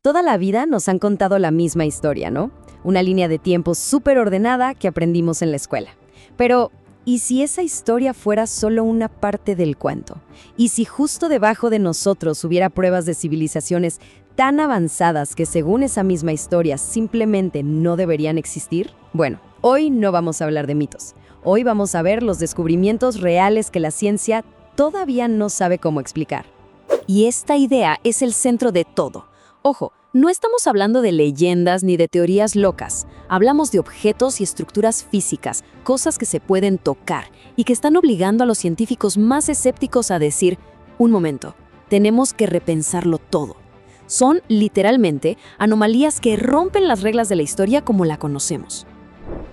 Toda la vida nos han contado la misma historia, ¿no? Una línea de tiempo súper ordenada que aprendimos en la escuela. Pero, ¿y si esa historia fuera solo una parte del cuento? ¿Y si justo debajo de nosotros hubiera pruebas de civilizaciones tan avanzadas que según esa misma historia simplemente no deberían existir? Bueno, hoy no vamos a hablar de mitos. Hoy vamos a ver los descubrimientos reales que la ciencia todavía no sabe cómo explicar. Y esta idea es el centro de todo. Ojo, no estamos hablando de leyendas ni de teorías locas. Hablamos de objetos y estructuras físicas, cosas que se pueden tocar y que están obligando a los científicos más escépticos a decir, un momento, tenemos que repensarlo todo. Son, literalmente, anomalías que rompen las reglas de la historia como la conocemos.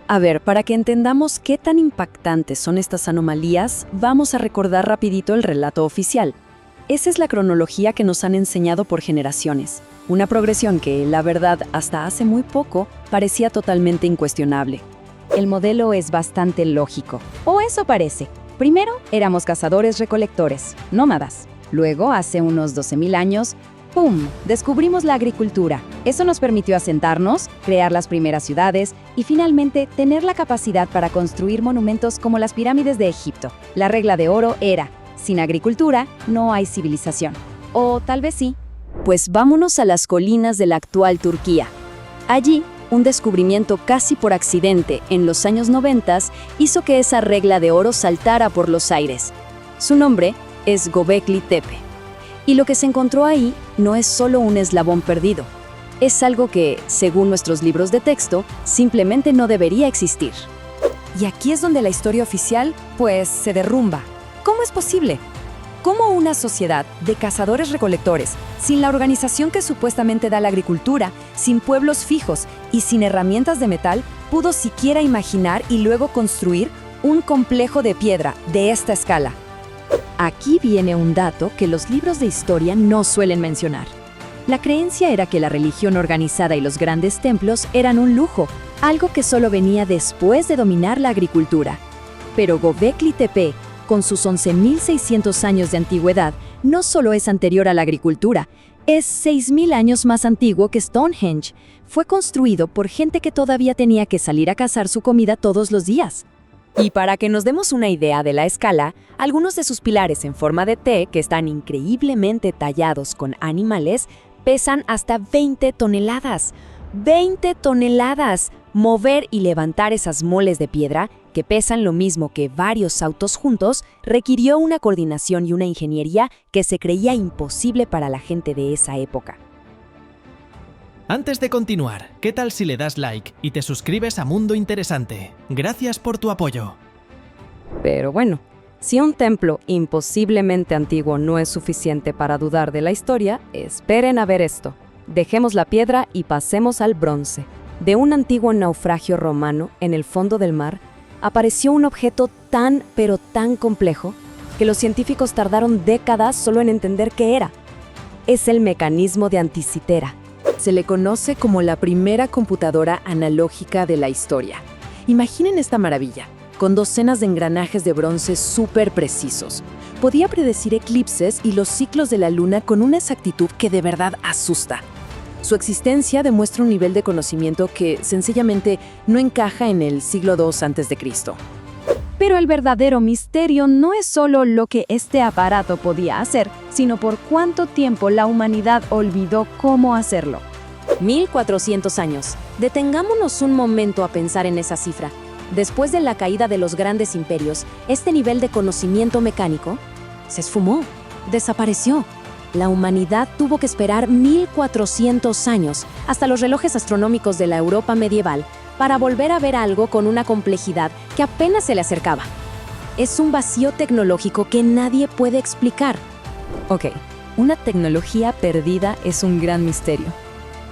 A ver, para que entendamos qué tan impactantes son estas anomalías, vamos a recordar rapidito el relato oficial. Esa es la cronología que nos han enseñado por generaciones. Una progresión que, la verdad, hasta hace muy poco, parecía totalmente incuestionable. El modelo es bastante lógico, o eso parece. Primero, éramos cazadores-recolectores, nómadas. Luego, hace unos 12.000 años, ¡pum!, descubrimos la agricultura. Eso nos permitió asentarnos, crear las primeras ciudades y finalmente tener la capacidad para construir monumentos como las pirámides de Egipto. La regla de oro era, sin agricultura no hay civilización. O tal vez sí. Pues vámonos a las colinas de la actual Turquía. Allí, un descubrimiento casi por accidente en los años 90 hizo que esa regla de oro saltara por los aires. Su nombre es Göbekli Tepe. Y lo que se encontró ahí no es solo un eslabón perdido. Es algo que, según nuestros libros de texto, simplemente no debería existir. Y aquí es donde la historia oficial, pues, se derrumba. ¿Cómo es posible? ¿Cómo una sociedad de cazadores-recolectores, sin la organización que supuestamente da la agricultura, sin pueblos fijos y sin herramientas de metal, pudo siquiera imaginar y luego construir un complejo de piedra de esta escala? Aquí viene un dato que los libros de historia no suelen mencionar. La creencia era que la religión organizada y los grandes templos eran un lujo, algo que solo venía después de dominar la agricultura. Pero Göbekli Tepe, con sus 11.600 años de antigüedad, no solo es anterior a la agricultura, es 6.000 años más antiguo que Stonehenge. Fue construido por gente que todavía tenía que salir a cazar su comida todos los días. Y para que nos demos una idea de la escala, algunos de sus pilares en forma de T, que están increíblemente tallados con animales, pesan hasta 20 toneladas. ¡20 toneladas! Mover y levantar esas moles de piedra, que pesan lo mismo que varios autos juntos, requirió una coordinación y una ingeniería que se creía imposible para la gente de esa época. Antes de continuar, ¿qué tal si le das like y te suscribes a Mundo Interesante? Gracias por tu apoyo. Pero bueno, si un templo imposiblemente antiguo no es suficiente para dudar de la historia, esperen a ver esto. Dejemos la piedra y pasemos al bronce. De un antiguo naufragio romano en el fondo del mar, apareció un objeto tan, pero tan complejo, que los científicos tardaron décadas solo en entender qué era. Es el mecanismo de Anticitera. Se le conoce como la primera computadora analógica de la historia. Imaginen esta maravilla, con docenas de engranajes de bronce súper precisos. Podía predecir eclipses y los ciclos de la luna con una exactitud que de verdad asusta. Su existencia demuestra un nivel de conocimiento que sencillamente no encaja en el siglo II a.C. Pero el verdadero misterio no es solo lo que este aparato podía hacer, sino por cuánto tiempo la humanidad olvidó cómo hacerlo. 1400 años. Detengámonos un momento a pensar en esa cifra. Después de la caída de los grandes imperios, este nivel de conocimiento mecánico se esfumó, desapareció. La humanidad tuvo que esperar 1400 años, hasta los relojes astronómicos de la Europa medieval, para volver a ver algo con una complejidad que apenas se le acercaba. Es un vacío tecnológico que nadie puede explicar. Ok, una tecnología perdida es un gran misterio.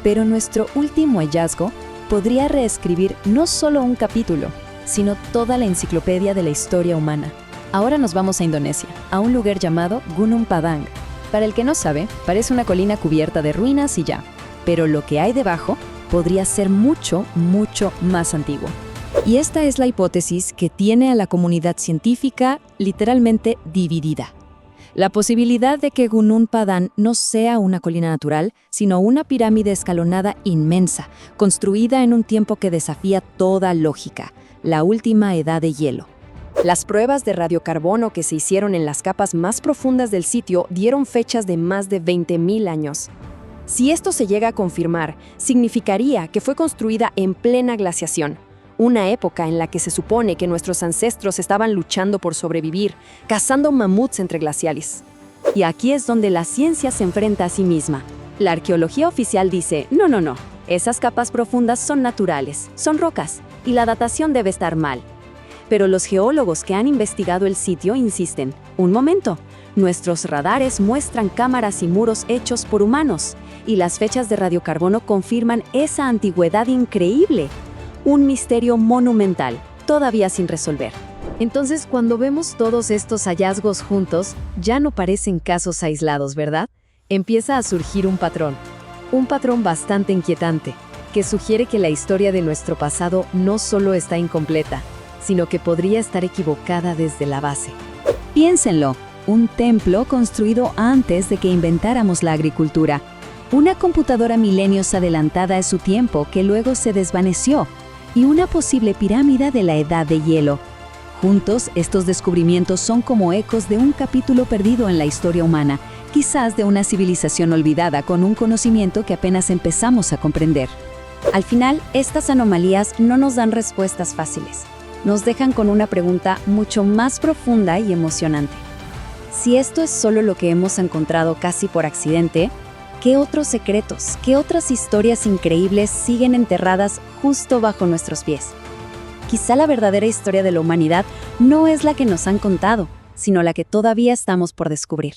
Pero nuestro último hallazgo podría reescribir no solo un capítulo, sino toda la enciclopedia de la historia humana. Ahora nos vamos a Indonesia, a un lugar llamado Gunung Padang. Para el que no sabe, parece una colina cubierta de ruinas y ya. Pero lo que hay debajo podría ser mucho, mucho más antiguo. Y esta es la hipótesis que tiene a la comunidad científica literalmente dividida. La posibilidad de que Gunung Padang no sea una colina natural, sino una pirámide escalonada inmensa, construida en un tiempo que desafía toda lógica, la última edad de hielo. Las pruebas de radiocarbono que se hicieron en las capas más profundas del sitio dieron fechas de más de 20.000 años. Si esto se llega a confirmar, significaría que fue construida en plena glaciación, una época en la que se supone que nuestros ancestros estaban luchando por sobrevivir, cazando mamuts entre glaciares. Y aquí es donde la ciencia se enfrenta a sí misma. La arqueología oficial dice, no, esas capas profundas son naturales, son rocas, y la datación debe estar mal. Pero los geólogos que han investigado el sitio insisten, un momento, nuestros radares muestran cámaras y muros hechos por humanos, y las fechas de radiocarbono confirman esa antigüedad increíble. Un misterio monumental, todavía sin resolver. Entonces, cuando vemos todos estos hallazgos juntos, ya no parecen casos aislados, ¿verdad? Empieza a surgir un patrón bastante inquietante, que sugiere que la historia de nuestro pasado no solo está incompleta, sino que podría estar equivocada desde la base. Piénsenlo, un templo construido antes de que inventáramos la agricultura, una computadora milenios adelantada a su tiempo que luego se desvaneció, y una posible pirámide de la edad de hielo. Juntos, estos descubrimientos son como ecos de un capítulo perdido en la historia humana, quizás de una civilización olvidada con un conocimiento que apenas empezamos a comprender. Al final, estas anomalías no nos dan respuestas fáciles. Nos dejan con una pregunta mucho más profunda y emocionante. Si esto es solo lo que hemos encontrado casi por accidente, ¿qué otros secretos, qué otras historias increíbles siguen enterradas justo bajo nuestros pies? Quizá la verdadera historia de la humanidad no es la que nos han contado, sino la que todavía estamos por descubrir.